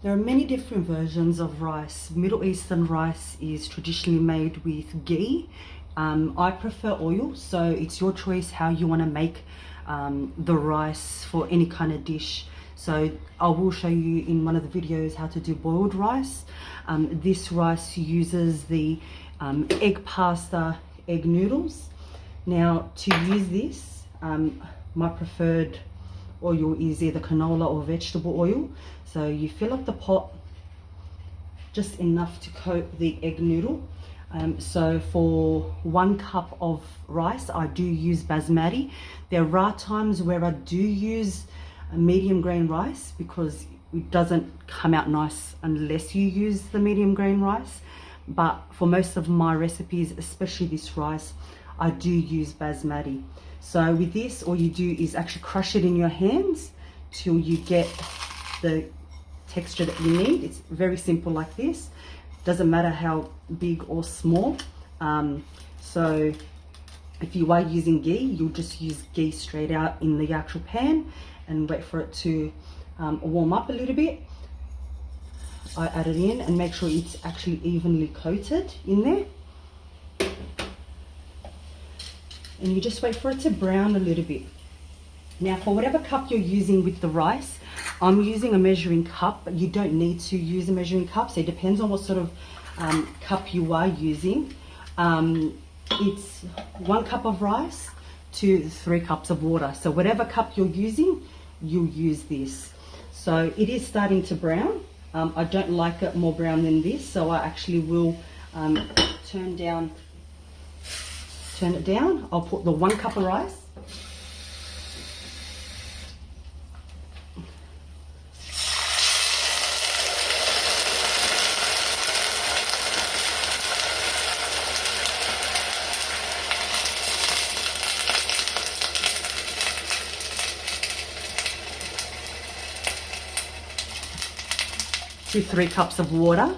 There are many different versions of rice. Middle Eastern rice is traditionally made with ghee. I prefer oil, so it's your choice how you want to make the rice for any kind of dish. So I will show you in one of the videos how to do boiled rice. This rice uses the egg pasta, egg noodles. Now to use this, my preferred oil is either canola or vegetable oil. So you fill up the pot just enough to coat the egg noodle. So for 1 cup of rice, I do use basmati. There are times where I do use a medium grain rice because it doesn't come out nice unless you use the medium grain rice. But for most of my recipes, especially this rice, I do use basmati. So with this, all you do is actually crush it in your hands till you get the texture that you need. It's very simple like this. Doesn't matter how big or small. So if you are using ghee, you'll just use ghee straight out in the actual pan and wait for it to warm up a little bit. I add it in and make sure it's actually evenly coated in there. And you just wait for it to brown a little bit. Now for whatever cup you're using with the rice, I'm using a measuring cup, but you don't need to use a measuring cup. So it depends on what sort of cup you are using. It's 1 cup of rice to 3 cups of water. So whatever cup you're using, you'll use this. So it is starting to brown. I don't like it more brown than this, so I actually will turn it down. I'll put the 1 cup of rice. To 3 cups of water.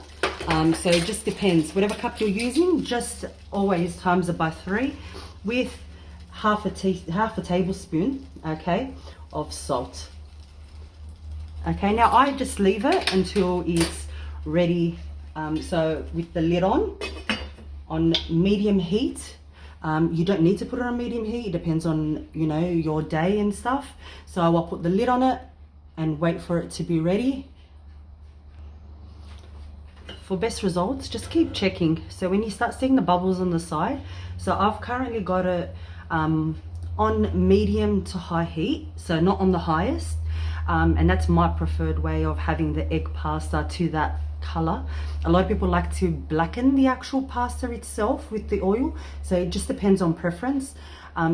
So it just depends. Whatever cup you're using, just always times it by 3 with half a tablespoon, okay, of salt. Okay, now I just leave it until it's ready. So with the lid on medium heat. You don't need to put it on medium heat. It depends on, you know, your day and stuff. So I'll put the lid on it and wait for it to be ready. For best results, just keep checking. So when you start seeing the bubbles on the side, so I've currently got it on medium to high heat, so not on the highest, and that's my preferred way of having the egg pasta to that color. A lot of people like to blacken the actual pasta itself with the oil, so it just depends on preference.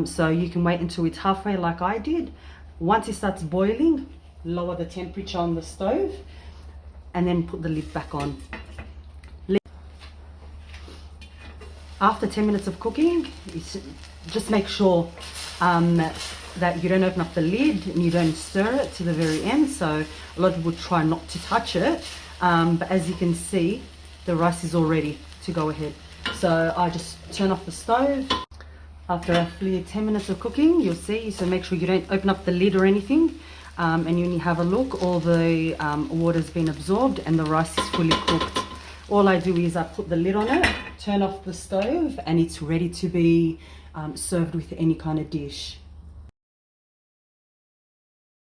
So you can wait until it's halfway like I did. Once it starts boiling, lower the temperature on the stove and then put the lid back on. After 10 minutes of cooking, just make sure that you don't open up the lid and you don't stir it to the very end. So a lot of people try not to touch it, but as you can see, the rice is all ready to go ahead. So I just turn off the stove. After roughly 10 minutes of cooking, you'll see, so make sure you don't open up the lid or anything. And when you have a look, all the water's been absorbed and the rice is fully cooked. All I do is I put the lid on it, turn off the stove, and it's ready to be served with any kind of dish.